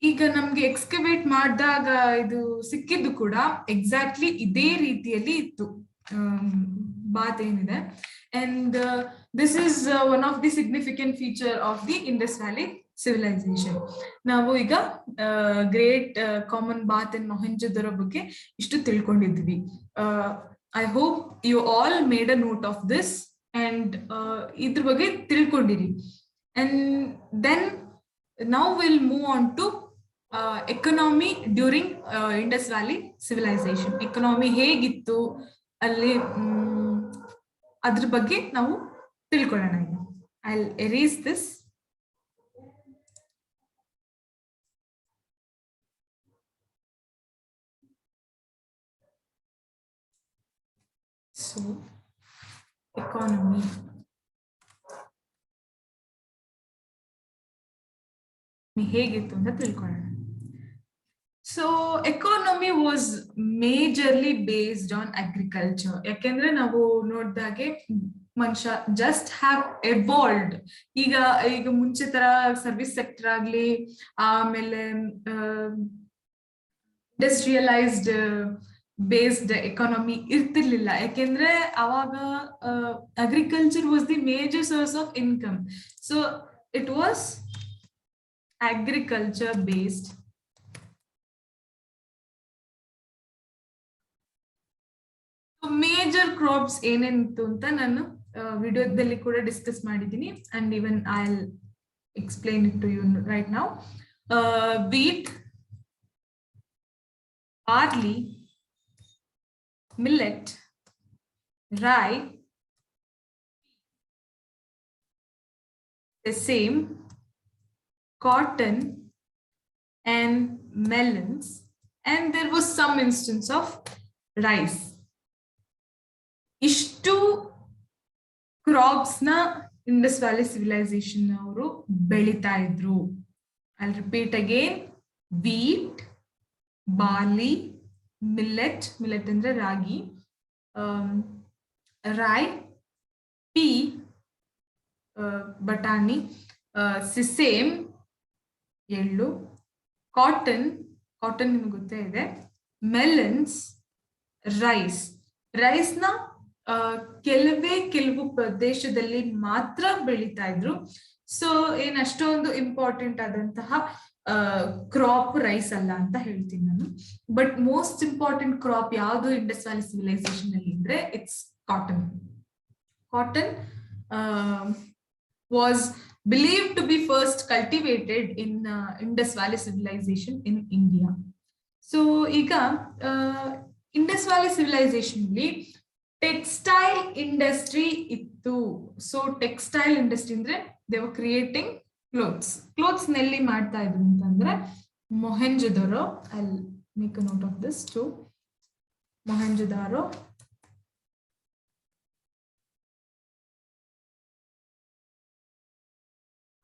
ಈಗ ನಮ್ಗೆ ಎಕ್ಸ್ಕವೇಟ್ ಮಾಡಿದಾಗ ಇದು ಸಿಕ್ಕಿದ್ದು ಕೂಡ ಎಕ್ಸಾಕ್ಟ್ಲಿ ಇದೇ ರೀತಿಯಲ್ಲಿ ಇತ್ತು ಬಾತ್ ಏನಿದೆ. And this is one of the significant feature of the Indus valley civilization. ನಾವು ಈಗ great common bath in Mohenjodaro ಬಗ್ಗೆ ಇಷ್ಟು ತಿಳ್ಕೊಂಡಿದ್ವಿ. I hope you all made a note of this and ಇದ್ರ ಬಗ್ಗೆ ತಿಳ್ಕೊಂಡಿರಿ. And then now we'll move on to economy during Indus Valley civilization. Economy ಹೇಗಿತ್ತು ಅಲ್ಲಿ ಅದ್ರ ಬಗ್ಗೆ ನಾವು ತಿಳ್ಕೊಳ್ಳೋಣ. I'll erase this. So economy. ಹೇಗಿತ್ತು ಅಂತ ತಿಳ್ಕೊಳ್ಳೋಣ. So economy was majorly based on agriculture. ಯಾಕೆಂದ್ರೆ ನಾವು ನೋಡಿದಾಗೆ ಮನುಷ್ಯ ಜಸ್ಟ್ ಹ್ಯಾವ್ ಎವಾಲ್ವ್ಡ್. ಈಗ ಮುಂಚೆ ತರ ಸರ್ವಿಸ್ ಸೆಕ್ಟರ್ ಆಗ್ಲಿ, ಆಮೇಲೆ ಇಂಡಸ್ಟ್ರಿಯಲೈಸ್ಡ್ ಬೇಸ್ಡ್ ಎಕಾನಮಿ ಇರ್ತಿರ್ಲಿಲ್ಲ. ಯಾಕೆಂದ್ರೆ ಅವಾಗ agriculture was the major source of income. So it was agriculture based. Major crops ಏನೇನಿತ್ತು ಅಂತ ನಾನು ವಿಡಿಯೋದಲ್ಲಿ ಕೂಡ ಡಿಸ್ಕಸ್ ಮಾಡಿದ್ದೀನಿ. And even I will explain it to you right now. Wheat, barley, millet, rye, sesame, cotton and melons, and there was some instance of rice. Ishtu crops na Indus Valley civilization ಅವರು ಬೆಳೀತಾ ಇದ್ರು. I'll repeat again: wheat, barley, millet ಅಂದ್ರೆ ರಾಗಿ, rye, pea, ಬಟಾಣಿ, sesame ಎಳ್ಳು, cotton ನಿಮ್ಗೆ ಗೊತ್ತೇ ಇದೆ, melons, rice ನ ಕೆಲವು ಪ್ರದೇಶದಲ್ಲಿ ಮಾತ್ರ ಬೆಳೀತಾ ಇದ್ರು. ಸೊ ಏನ್ ಅಷ್ಟೊಂದು ಇಂಪಾರ್ಟೆಂಟ್ ಆದಂತಹ ಕ್ರಾಪ್ ರೈಸ್ ಅಲ್ಲ ಅಂತ ಹೇಳ್ತೀನಿ ನಾನು. ಬಟ್ ಮೋಸ್ಟ್ ಇಂಪಾರ್ಟೆಂಟ್ ಕ್ರಾಪ್ ಯಾವುದು ಇಂಡಸ್ ವ್ಯಾಲಿ ಸಿವಿಲೈಸೇಷನ್ ಅಲ್ಲಿ ಅಂದ್ರೆ it's cotton. was believed to be first cultivated in Indus Valley civilization in India. So iga Indus Valley civilization li textile industry ittu. So textile industry andre they were creating clothes nelli ಮಾಡ್ತಾ ಇದ್ರು ಅಂತಂದ್ರೆ ಮೊಹೆಂಜೊದರೋ. I'll make a note of this too. Mohenjodaro,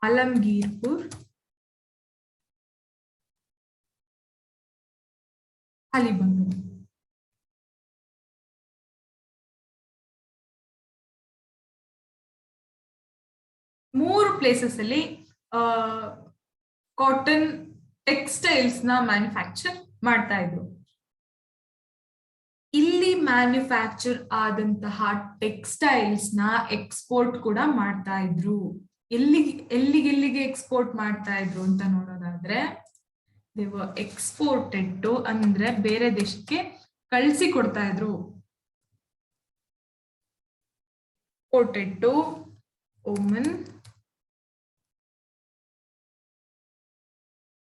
Alamgirpur, Alibangan. 3 places ಅಲ್ಲಿ cotton textiles ನ manufacture ಮಾಡ್ತಾ ಇದ್ರು. ಇಲ್ಲಿ manufacture ಆದಂತಹ textiles ನ ಎಕ್ಸ್ಪೋರ್ಟ್ ಕೂಡ ಮಾಡ್ತಾ ಇದ್ರು. ಎಲ್ಲಿಗೆ ಎಕ್ಸ್ಪೋರ್ಟ್ ಮಾಡ್ತಾ ಇದ್ರು ಅಂತ ನೋಡೋದಾದ್ರೆ, ದೇ ವರ್ ಎಕ್ಸ್ಪೋರ್ಟೆಡ್ ಟು ಅಂದ್ರೆ ಬೇರೆ ದೇಶಕ್ಕೆ ಕಳಿಸಿ ಕೊಡ್ತಾ ಇದ್ರು. Exported to Oman,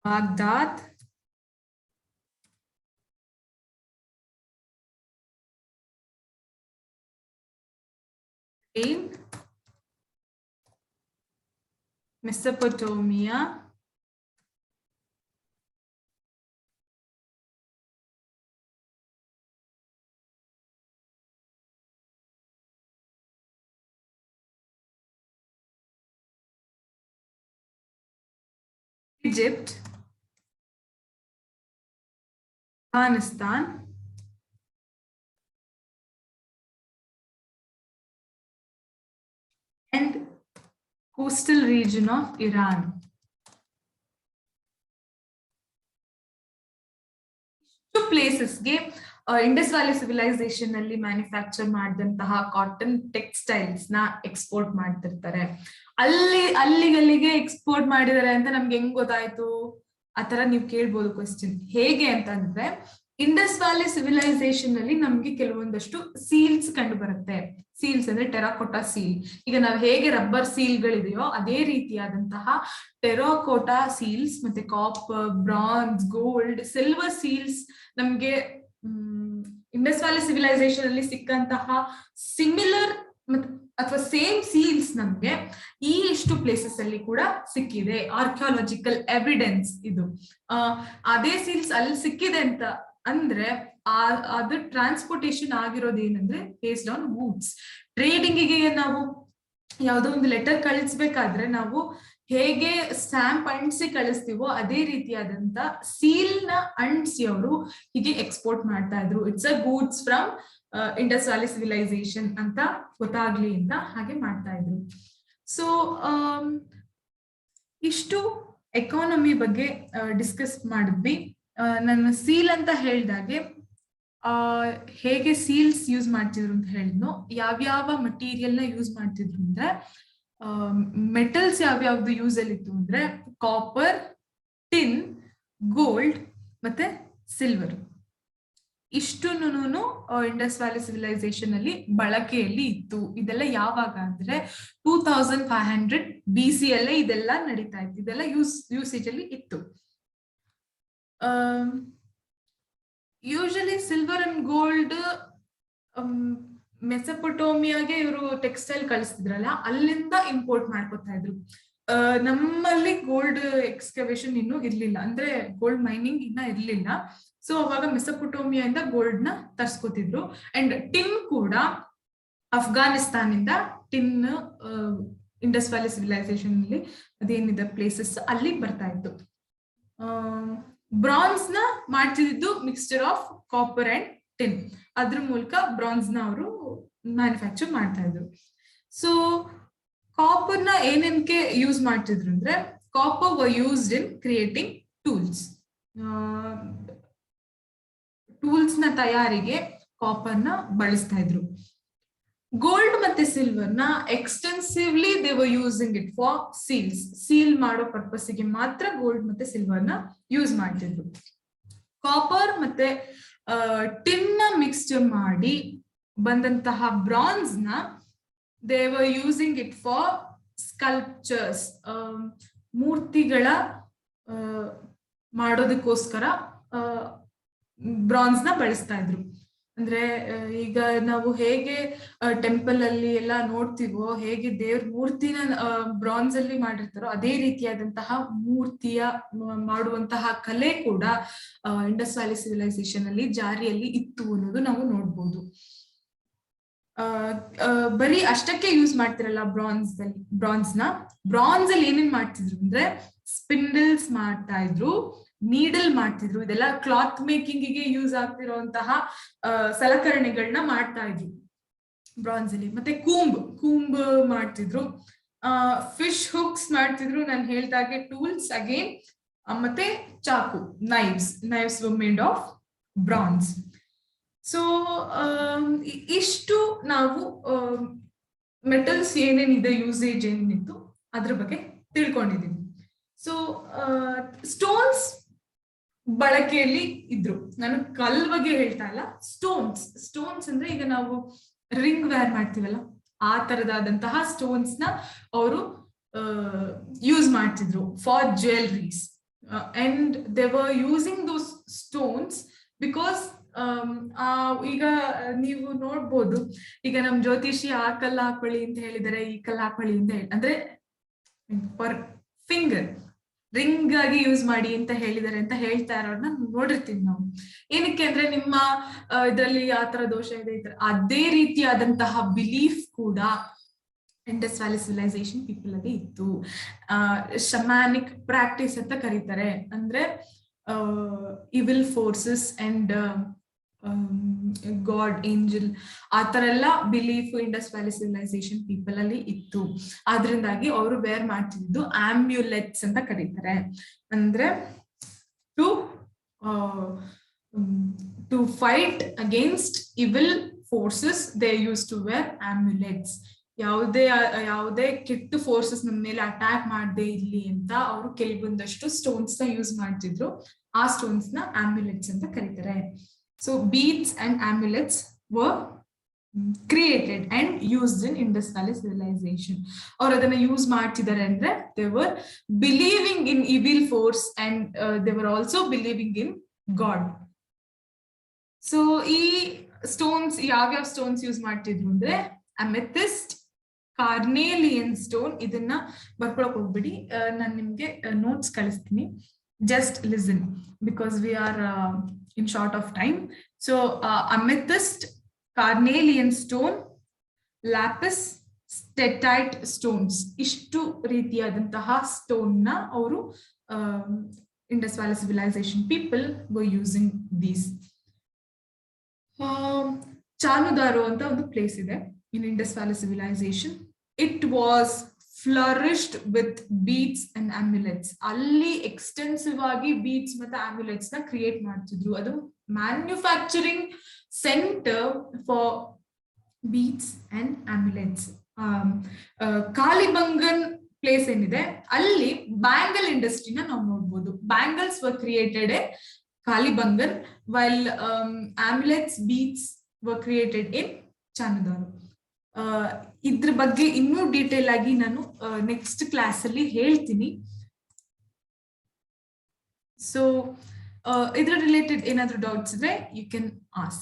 Baghdad, Mesopotamia, Egypt, Afghanistan, and coastal region of Iran. ಪ್ಲೇಸಸ್ಗೆ ಇಂಡಸ್ ವ್ಯಾಲಿ ಸಿವಿಲೈಸೇಷನ್ ಅಲ್ಲಿ ಮ್ಯಾನುಫ್ಯಾಕ್ಚರ್ ಮಾಡಿದಂತಹ ಕಾಟನ್ ಟೆಕ್ಸ್ಟೈಲ್ಸ್ ನ ಎಕ್ಸ್ಪೋರ್ಟ್ ಮಾಡ್ತಿರ್ತಾರೆ. ಅಲ್ಲಿಗೆ ಎಕ್ಸ್ಪೋರ್ಟ್ ಮಾಡಿದಾರೆ ಅಂತ ನಮ್ಗೆ ಹೆಂಗ್ ಗೊತ್ತಾಯ್ತು? ಆತರ ನೀವು ಕೇಳ್ಬೋದು ಕ್ವಶನ್. ಹೇಗೆ ಅಂತಂದ್ರೆ, ಇಂಡಸ್ ವ್ಯಾಲಿ ಸಿವಿಲೈಸೇಷನ್ ಅಲ್ಲಿ ನಮ್ಗೆ ಕೆಲವೊಂದಷ್ಟು ಸೀಲ್ಸ್ ಕಂಡು ಬರುತ್ತೆ. ಸೀಲ್ಸ್ ಅಂದ್ರೆ ಟೆರಾಕೋಟಾ ಸೀಲ್. ಈಗ ನಾವು ಹೇಗೆ ರಬ್ಬರ್ ಸೀಲ್ಗಳಿದೆಯೋ ಅದೇ ರೀತಿಯಾದಂತಹ ಟೆರಾಕೋಟಾ ಸೀಲ್ಸ್, ಮತ್ತೆ copper, bronze, gold, silver seals ನಮ್ಗೆ ಇಂಡಸ್ ವ್ಯಾಲಿ ಸಿವಿಲೈಸೇಷನ್ ಅಲ್ಲಿ ಸಿಕ್ಕಂತಹ ಸಿಮಿಲರ್ ಅಥವಾ ಸೇಮ್ ಸೀಲ್ಸ್ ನಮ್ಗೆ ಈ ಇಷ್ಟು ಪ್ಲೇಸಸ್ ಅಲ್ಲಿ ಕೂಡ ಸಿಕ್ಕಿದೆ. ಆರ್ಕಿಯಾಲಜಿಕಲ್ ಎವಿಡೆನ್ಸ್ ಇದು. ಅದೇ ಸೀಲ್ಸ್ ಅಲ್ಲಿ ಸಿಕ್ಕಿದೆ ಅಂತ ಅಂದ್ರೆ ಅದು ಟ್ರಾನ್ಸ್ಪೋರ್ಟೇಶನ್ ಆಗಿರೋದು ಏನಂದ್ರೆ ಬೇಸ್ಡ್ ಆನ್ ಗೂಡ್ಸ್. ಟ್ರೇಡಿಂಗಿಗೆ ನಾವು ಯಾವುದೋ ಒಂದು ಲೆಟರ್ ಕಳಿಸ್ಬೇಕಾದ್ರೆ ನಾವು ಹೇಗೆ ಸ್ಟ್ಯಾಂಪ್ ಅಂಟಿಸಿ ಕಳಿಸ್ತೀವೋ ಅದೇ ರೀತಿಯಾದಂತ ಸೀಲ್ ನ ಅಂಟಿಸಿ ಅವರು ಹೀಗೆ ಎಕ್ಸ್ಪೋರ್ಟ್ ಮಾಡ್ತಾ ಇದ್ರು. It's a goods from Indus valley civilisation ಅಂತ ಗೊತ್ತಾಗ್ಲಿ ಅಂತ ಹಾಗೆ ಮಾಡ್ತಾ ಇದ್ರು. ಸೊ ಇಷ್ಟು ಎಕಾನಮಿ ಬಗ್ಗೆ ಡಿಸ್ಕಸ್ ಮಾಡಿದ್ವಿ. ನಾನು ಸೀಲ್ ಅಂತ ಹೇಳ್ದಾಗೆ ಹೇಗೆ ಸೀಲ್ಸ್ ಯೂಸ್ ಮಾಡ್ತಿದ್ರು ಅಂತ ಹೇಳಿದ್ನು. ಯಾವ್ಯಾವ ಮಟೀರಿಯಲ್ ನ ಯೂಸ್ ಮಾಡ್ತಿದ್ರು ಅಂದ್ರೆ, ಮೆಟಲ್ಸ್ ಯಾವ್ಯಾವ್ದು ಯೂಸ್ ಅಲ್ಲಿ ಇತ್ತು ಅಂದ್ರೆ ಕಾಪರ್, ಟಿನ್, ಗೋಲ್ಡ್ ಮತ್ತೆ ಸಿಲ್ವರ್. ಇಷ್ಟುನು ಇಂಡಸ್ ವ್ಯಾಲಿ ಸಿವಿಲೈಸೇಷನ್ ಅಲ್ಲಿ ಬಳಕೆಯಲ್ಲಿ ಇತ್ತು. ಇದೆಲ್ಲ ಯಾವಾಗ ಅಂದ್ರೆ 2500 BC ಅಲ್ಲೇ ಇದೆಲ್ಲ ನಡೀತಾ ಇತ್ತು. ಇದೆಲ್ಲ ಯೂಸೇಜ್ ಅಲ್ಲಿ ಇತ್ತು. ಯೂಶಲಿ ಸಿಲ್ವರ್ ಅಂಡ್ ಗೋಲ್ಡ್ ಮೆಸೊಪೊಟೋಮಿಯಾಗೆ ಇವರು ಟೆಕ್ಸ್ಟೈಲ್ ಕಳಿಸ್ತಿದ್ರಲ್ಲ, ಅಲ್ಲಿಂದ ಇಂಪೋರ್ಟ್ ಮಾಡ್ಕೊತಾ ಇದ್ರು. ನಮ್ಮಲ್ಲಿ ಗೋಲ್ಡ್ ಎಕ್ಸ್ಕವೇಷನ್ ಇನ್ನೂ ಇರ್ಲಿಲ್ಲ, ಅಂದ್ರೆ ಗೋಲ್ಡ್ ಮೈನಿಂಗ್ ಇನ್ನ ಇರ್ಲಿಲ್ಲ. ಸೊ ಅವಾಗ ಮೆಸೊಪೊಟೋಮಿಯಾದಿಂದ ಗೋಲ್ಡ್ ನ ತರ್ಸ್ಕೊತಿದ್ರು. ಅಂಡ್ ಟಿನ್ ಕೂಡ ಅಫ್ಘಾನಿಸ್ತಾನ್ ಇಂದ ಟಿನ್ ಇಂಡಸ್ ವ್ಯಾಲಿ ಸಿವಿಲೈಸೇಷನ್ ಅಲ್ಲಿ ಅದೇನಿದೆ ಪ್ಲೇಸಸ್ ಅಲ್ಲಿ ಬರ್ತಾ ಇತ್ತು. ಬ್ರಾನ್ಸ್ ನ ಮಾಡ್ತಿದ್ದು mixture of copper and tin. ಅದ್ರ ಮೂಲಕ ಬ್ರಾನ್ಸ್ ನ ಅವರು ಮ್ಯಾನುಫ್ಯಾಕ್ಚರ್ ಮಾಡ್ತಾ ಇದ್ರು. ಸೊ ಕಾಪರ್ ನ ಏನೇನಕ್ಕೆ ಯೂಸ್ ಮಾಡ್ತಿದ್ರು ಅಂದ್ರೆ, copper var used in creating tools. Tools ನ ತಯಾರಿಗೆ ಕಾಪರ್ ನ ಬಳಸ್ತಾ ಇದ್ರು. ಗೋಲ್ಡ್ ಮತ್ತೆ ಸಿಲ್ವರ್ ನ extensively they were using it for seals. Seal ಮಾಡೋ ಪರ್ಪಸ್ ಗೆ ಮಾತ್ರ ಗೋಲ್ಡ್ ಮತ್ತೆ ಸಿಲ್ವರ್ ನ ಯೂಸ್ ಮಾಡ್ತಿದ್ರು. ಕಾಪರ್ ಮತ್ತೆ ಟಿನ್ ನ ಮಿಕ್ಸ್ಚರ್ ಮಾಡಿ ಬಂದಂತಹ ಬ್ರಾನ್ಸ್ ನ they were using it for sculptures. ಮೂರ್ತಿಗಳ ಮಾಡೋದಕ್ಕೋಸ್ಕರ ಬ್ರಾನ್ಸ್ ನ ಬಳಸ್ತಾ ಇದ್ರು. ಅಂದ್ರೆ ಈಗ ನಾವು ಹೇಗೆ ಟೆಂಪಲ್ ಅಲ್ಲಿ ಎಲ್ಲ ನೋಡ್ತೀವೋ, ಹೇಗೆ ದೇವ್ರ ಮೂರ್ತಿನ ಬ್ರಾನ್ಸ್ ಅಲ್ಲಿ ಮಾಡಿರ್ತಾರೋ ಅದೇ ರೀತಿಯಾದಂತಹ ಮೂರ್ತಿಯ ಮಾಡುವಂತಹ ಕಲೆ ಕೂಡ ಇಂಡಸ್ ವ್ಯಾಲಿ ಸಿವಿಲೈಸೇಷನ್ ಅಲ್ಲಿ ಜಾರಿಯಲ್ಲಿ ಇತ್ತು ಅನ್ನೋದು ನಾವು ನೋಡ್ಬೋದು. ಬರೀ ಅಷ್ಟಕ್ಕೆ ಯೂಸ್ ಮಾಡ್ತಿರಲ್ಲ ಬ್ರಾನ್ಸ್ ಅಲ್ಲಿ ಏನೇನ್ ಮಾಡ್ತಿದ್ರು ಅಂದ್ರೆ, ಸ್ಪಿಂಡಲ್ಸ್ ಮಾಡ್ತಾ ಇದ್ರು, ನೀಡಲ್ ಮಾಡ್ತಿದ್ರು. ಇದೆಲ್ಲ ಕ್ಲಾತ್ ಮೇಕಿಂಗ್ ಗೆ ಯೂಸ್ ಆಗ್ತಿರುವಂತಹ ಸಲಕರಣೆಗಳನ್ನ ಮಾಡ್ತಾ ಇದ್ರು ಬ್ರಾನ್ಸ್ ಅಲ್ಲಿ. ಮತ್ತೆ ಕೂಂಬ್ ಮಾಡ್ತಿದ್ರು, ಫಿಶ್ ಹುಕ್ಸ್ ಮಾಡ್ತಿದ್ರು, ನಾನು ಹೇಳ್ದಾಗೆ ಟೂಲ್ಸ್ ಅಗೇನ್. ಮತ್ತೆ ಚಾಕು, knives were made of bronze. So ಇಷ್ಟು ನಾವು ಮೆಟಲ್ಸ್ ಏನೇನಿದೆ ಯೂಸೇಜ್ ಏನಿತ್ತು ಅದ್ರ ಬಗ್ಗೆ ತಿಳ್ಕೊಂಡಿದೀವಿ. ಸೊ ಸ್ಟೋನ್ಸ್ ಬಳಕೆಯಲ್ಲಿ ಇದ್ರು. ನಾನು ಕಲ್ ಬಗ್ಗೆ ಹೇಳ್ತಾ ಇಲ್ಲ, ಸ್ಟೋನ್ಸ್ ಅಂದ್ರೆ ಈಗ ನಾವು ರಿಂಗ್ ವೇರ್ ಮಾಡ್ತೀವಲ್ಲ, ಆ ತರದಾದಂತಹ ಸ್ಟೋನ್ಸ್ ನ ಅವರು ಯೂಸ್ ಮಾಡ್ತಿದ್ರು for jewelleries. And they were using those stones because ಈಗ ನೀವು ನೋಡ್ಬೋದು, ಈಗ ನಮ್ ಜ್ಯೋತಿಷಿ ಆ ಕಲ್ಲು ಹಾಕೊಳ್ಳಿ ಅಂತ ಹೇಳಿದರೆ, ಈ ಕಲ್ಲು ಹಾಕೊಳ್ಳಿ ಅಂತ ಹೇಳಿ, ಅಂದ್ರೆ ಫಾರ್ ಫಿಂಗರ್ ರಿಂಗ್ ಆಗಿ ಯೂಸ್ ಮಾಡಿ ಅಂತ ಹೇಳಿದಾರೆ ಅಂತ ಹೇಳ್ತಾ ಇರೋದನ್ನ ನೋಡಿರ್ತೀವಿ ನಾವು. ಏನಕ್ಕೆ ಅಂದ್ರೆ ನಿಮ್ಮ ಇದರಲ್ಲಿ ಆ ತರ ದೋಷ ಇದೆ, ಈ ತರ ಅದೇ ರೀತಿಯಾದಂತಹ ಬಿಲೀಫ್ ಕೂಡ ಇಂಡಸ್ ವ್ಯಾಲಿ ಸಿವಿಲೈಸೇಷನ್ ಪೀಪಲ್ ಅಲ್ಲಿ ಇತ್ತು. ಶಮಾನಿಕ್ ಪ್ರಾಕ್ಟೀಸ್ ಅಂತ ಕರೀತಾರೆ, ಅಂದ್ರೆ evil forces and god, angel, ಆ ತರ ಎಲ್ಲ belief Indus valley civilisation people ಅಲ್ಲಿ ಇತ್ತು. ಆದ್ರಿಂದಾಗಿ ಅವರು ವೇರ್ ಮಾಡ್ತಿದ್ದು ಆಂಬ್ಯುಲೆಟ್ಸ್ ಅಂತ ಕರೀತಾರೆ. ಅಂದ್ರೆ to fight against evil forces they use to wear amulets. ಯಾವುದೇ ಕೆಟ್ಟ ಫೋರ್ಸಸ್ ನಮ್ಮ ಮೇಲೆ ಅಟ್ಯಾಕ್ ಮಾಡದೆ ಇರ್ಲಿ ಅಂತ ಅವರು ಕೆಲವೊಂದಷ್ಟು ಸ್ಟೋನ್ಸ್ ನ ಯೂಸ್ ಮಾಡ್ತಿದ್ರು. ಆ ಸ್ಟೋನ್ಸ್ ನ ಆಂಬ್ಯುಲೆಟ್ಸ್ ಅಂತ ಕರೀತಾರೆ. So beads and amulets were created and used in Indus Valley civilization. Or adana use ಮಾಡ್ತಿದ್ದಾರೆ ಅಂದ್ರೆ they were believing in evil force and they were also believing in God. So ಈ stones ಯಾವ್ಯಾವ stones use ಮಾಡ್ತಿದ್ರು ಅಂದ್ರೆ amethyst, carnelian stone. ಇದನ್ನ ಬರ್ಕೊಳಕ್ ಹೋಗ್ಬಿಡಿ, ನಾನು ನಿಮ್ಗೆ ನೋಟ್ಸ್ ಕಳಿಸ್ತೀನಿ. Just listen because we are in short of time. So amethyst, carnelian stone, lapis, stetite stones, ishtu ರೀತಿಯಾದಂತಹ ಸ್ಟೋನ್ ನ ಅವರು Indus valley civilisation people were using these. Chanhudaro ಅಂತ ಒಂದು ಪ್ಲೇಸ್ ಇದೆ in Indus valley civilization. It was flourished with beads and amulets. ಅಲ್ಲಿ extensive ಆಗಿ beads ಮತ್ತೆ ಆಂಬ್ಯುಲೆಟ್ಸ್ ನ ಕ್ರಿಯೇಟ್ ಮಾಡ್ತಿದ್ರು. ಅದು manufacturing centre for beads and amulets. Kalibangan place ಏನಿದೆ ಅಲ್ಲಿ ಬ್ಯಾಂಗಲ್ ಇಂಡಸ್ಟ್ರಿನ ನಾವು ನೋಡ್ಬೋದು. Bangles were created in Kalibangan while amulets, beads were created in Chanhudaro. ಇದ್ರ ಬಗ್ಗೆ ಇನ್ನೂ ಡೀಟೇಲ್ ಆಗಿ ನಾನು ನೆಕ್ಸ್ಟ್ ಕ್ಲಾಸ್ ಅಲ್ಲಿ ಹೇಳ್ತೀನಿ. ಸೊ ಇದ್ರ ರಿಲೇಟೆಡ್ ಏನಾದ್ರು ಡೌಟ್ಸ್ ಇದ್ರೆ ಯು ಕ್ಯಾನ್ ಆಸ್ಕ್.